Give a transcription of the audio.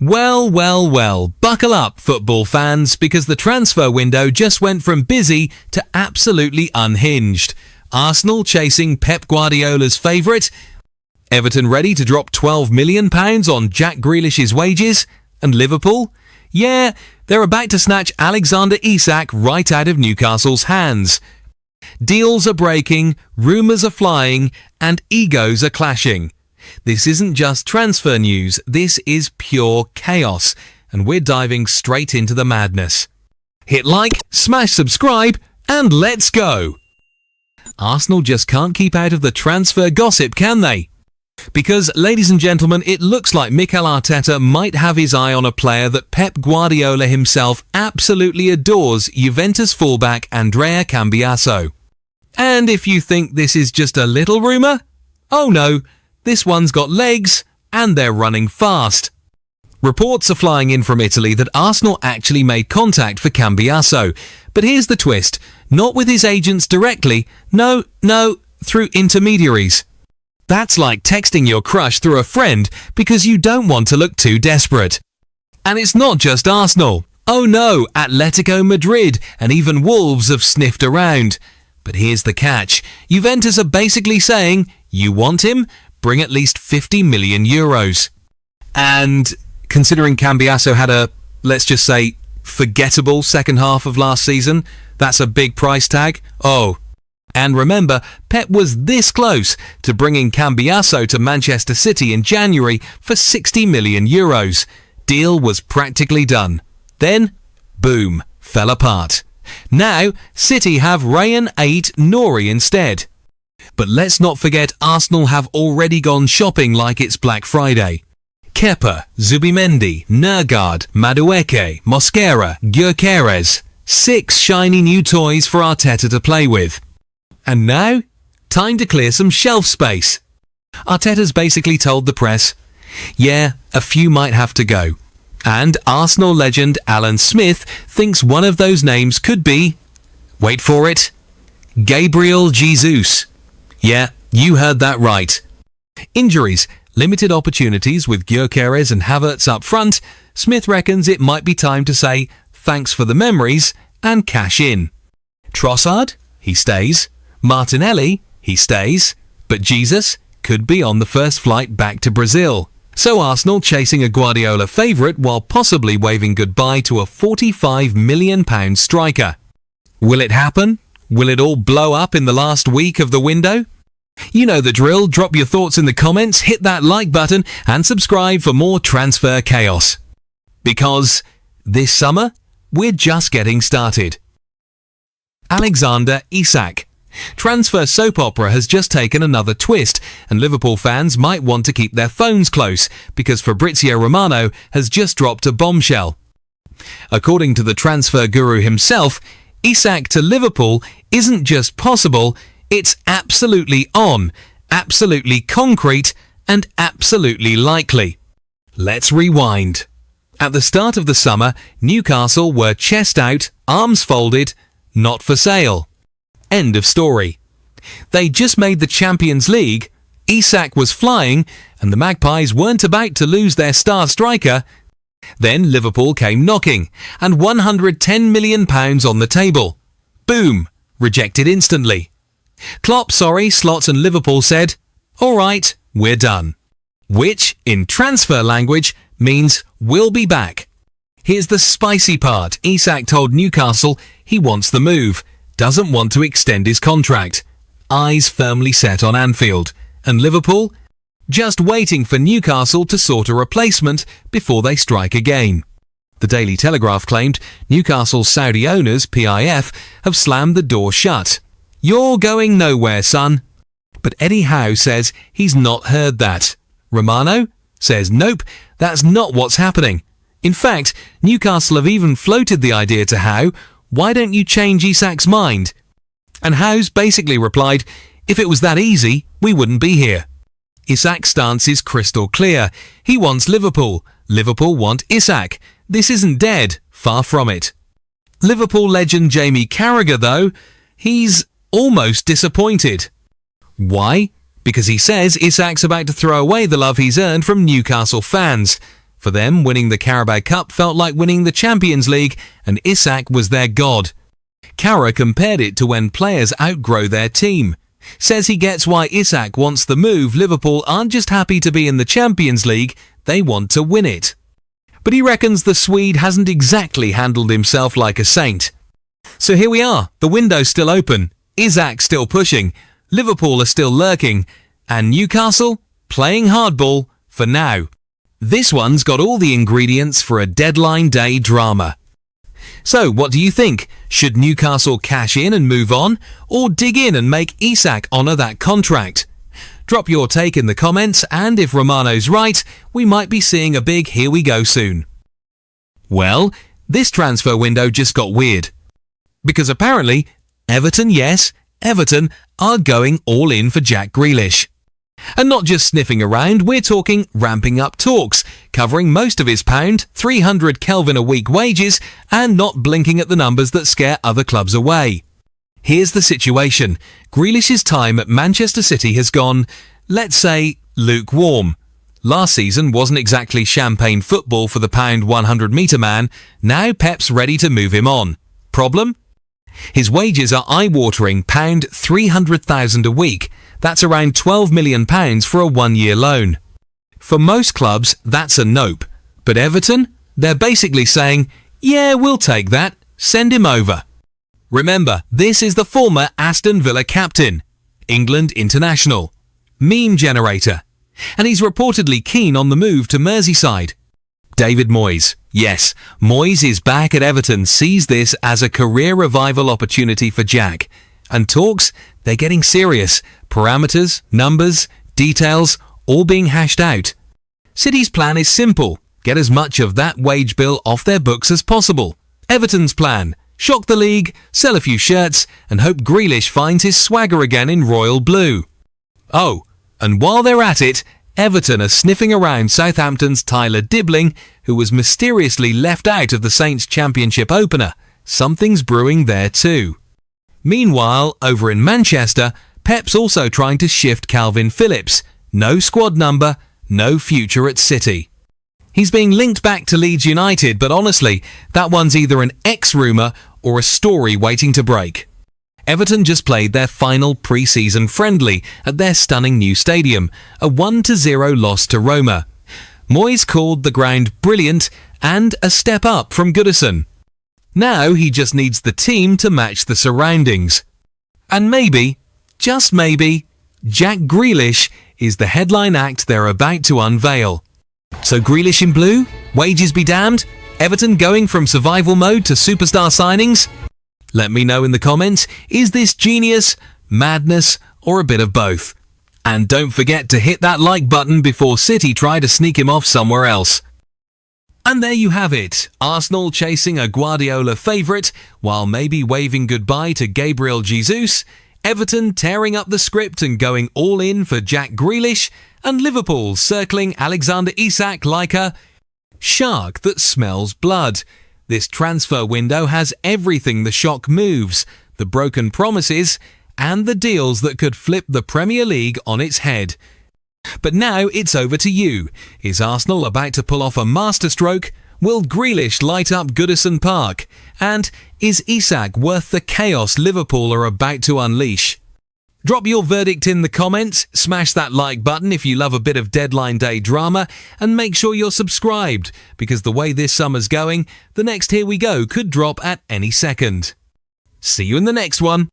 Well, well, well, buckle up, football fans, because the transfer window just went from busy to absolutely unhinged. Arsenal chasing Pep Guardiola's favourite, Everton ready to drop £12 million on Jack Grealish's wages, and Liverpool? Yeah, they're about to snatch Alexander Isak right out of Newcastle's hands. Deals are breaking, rumours are flying, and egos are clashing. This isn't just transfer news, this is pure chaos, and we're diving straight into the madness. Hit like, smash subscribe, and let's go! Arsenal just can't keep out of the transfer gossip, can they? Because, ladies and gentlemen, it looks like Mikel Arteta might have his eye on a player that Pep Guardiola himself absolutely adores, Juventus fullback Andrea Cambiaso. And if you think this is just a little rumour, oh no, this one's got legs, and they're running fast. Reports are flying in from Italy that Arsenal actually made contact for Cambiaso. But here's the twist, not with his agents directly, no, through intermediaries. That's like texting your crush through a friend because you don't want to look too desperate. And it's not just Arsenal. Oh no, Atletico Madrid and even Wolves have sniffed around. But here's the catch, Juventus are basically saying, you want him? Bring at least €50 million. And considering Cambiaso had a, let's just say, forgettable second half of last season, that's a big price tag. Oh, and remember, Pep was this close to bringing Cambiaso to Manchester City in January for €60 million. Deal was practically done. Then, boom, fell apart. Now, City have Rayan Ait-Nouri instead. But let's not forget Arsenal have already gone shopping like it's Black Friday. Kepa, Zubimendi, Nergard, Madueke, Mosquera, Gyökeres. 6 shiny new toys for Arteta to play with. And now, time to clear some shelf space. Arteta's basically told the press, yeah, a few might have to go. And Arsenal legend Alan Smith thinks one of those names could be, wait for it, Gabriel Jesus. Yeah, you heard that right. Injuries, limited opportunities with Gyökeres and Havertz up front, Smith reckons it might be time to say thanks for the memories and cash in. Trossard? He stays. Martinelli? He stays. But Jesus could be on the first flight back to Brazil. So Arsenal chasing a Guardiola favourite while possibly waving goodbye to a £45 million striker. Will it happen? Will it all blow up in the last week of the window? You know the drill, drop your thoughts in the comments, hit that like button and subscribe for more transfer chaos. Because this summer, we're just getting started. Alexander Isak. Transfer soap opera has just taken another twist, and Liverpool fans might want to keep their phones close because FABRIZIO Romano has just dropped a bombshell. According to the transfer guru himself, Isak to Liverpool isn't just possible, it's absolutely on, absolutely concrete, and absolutely likely. Let's rewind. At the start of the summer, Newcastle were chest out, arms folded, not for sale. End of story. They just made the Champions League, Isak was flying, and the Magpies weren't about to lose their star striker. Then Liverpool came knocking, and £110 million on the table. Boom! Rejected instantly. Klopp, Slot and Liverpool said, alright, we're done. Which, in transfer language, means we'll be back. Here's the spicy part. Isak told Newcastle he wants the move, doesn't want to extend his contract. Eyes firmly set on Anfield. And Liverpool? Just waiting for Newcastle to sort a replacement before they strike again. The Daily Telegraph claimed Newcastle's Saudi owners, PIF, have slammed the door shut. You're going nowhere, son. But Eddie Howe says he's not heard that. Romano says nope, that's not what's happening. In fact, Newcastle have even floated the idea to Howe, why don't you change Isak's mind? And Howe's basically replied, if it was that easy, we wouldn't be here. Isak's stance is crystal clear. He wants Liverpool. Liverpool want Isak. This isn't dead, far from it. Liverpool legend Jamie Carragher, though, he's almost disappointed. Why? Because he says Isak's about to throw away the love he's earned from Newcastle fans. For them, winning the Carabao Cup felt like winning the Champions League, and Isak was their god. Cara compared it to when players outgrow their team. Says he gets why Isak wants the move. Liverpool aren't just happy to be in the Champions League, they want to win it. But he reckons the Swede hasn't exactly handled himself like a saint. So here we are, the window's still open, Isak still pushing, Liverpool are still lurking, and Newcastle playing hardball for now. This one's got all the ingredients for a deadline day drama. So what do you think? Should Newcastle cash in and move on, or dig in and make Isak honour that contract? Drop your take in the comments, and if Romano's right, we might be seeing a big here we go soon. Well, this transfer window just got weird. Because apparently, Everton are going all in for Jack Grealish. And not just sniffing around, we're talking ramping up talks, covering most of his £300 Kelvin a week wages, and not blinking at the numbers that scare other clubs away. Here's the situation. Grealish's time at Manchester City has gone, let's say, lukewarm. Last season wasn't exactly champagne football for the £100-metre man. Now Pep's ready to move him on. Problem? His wages are eye-watering £300,000 a week. That's around £12 million for a one-year loan. For most clubs, that's a nope. But Everton? They're basically saying, yeah, we'll take that. Send him over. Remember, this is the former Aston Villa captain, England international, meme generator, and he's reportedly keen on the move to Merseyside. David Moyes. Yes, Moyes is back at Everton, sees this as a career revival opportunity for Jack. And talks, they're getting serious. Parameters, numbers, details, all being hashed out. City's plan is simple. Get as much of that wage bill off their books as possible. Everton's plan, shock the league, sell a few shirts, and hope Grealish finds his swagger again in royal blue. Oh, and while they're at it, Everton are sniffing around Southampton's Tyler Dibbling, who was mysteriously left out of the Saints Championship opener. Something's brewing there too. Meanwhile, over in Manchester, Pep's also trying to shift Calvin Phillips. No squad number, no future at City. He's being linked back to Leeds United, but honestly, that one's either an ex-rumour or a story waiting to break. Everton just played their final pre-season friendly at their stunning new stadium, a 1-0 loss to Roma. Moyes called the ground brilliant and a step up from Goodison. Now he just needs the team to match the surroundings. And maybe, just maybe, Jack Grealish is the headline act they're about to unveil. So Grealish in blue? Wages be damned? Everton going from survival mode to superstar signings? Let me know in the comments, is this genius, madness, or a bit of both? And don't forget to hit that like button before City try to sneak him off somewhere else. And there you have it, Arsenal chasing a Guardiola favourite, while maybe waving goodbye to Gabriel Jesus, Everton tearing up the script and going all in for Jack Grealish, and Liverpool circling Alexander Isak like a shark that smells blood. This transfer window has everything the shock moves, the broken promises, and the deals that could flip the Premier League on its head. But now it's over to you. Is Arsenal about to pull off a masterstroke? Will Grealish light up Goodison Park? And is Isak worth the chaos Liverpool are about to unleash? Drop your verdict in the comments, smash that like button if you love a bit of deadline day drama, and make sure you're subscribed, because the way this summer's going, the next Here We Go could drop at any second. See you in the next one.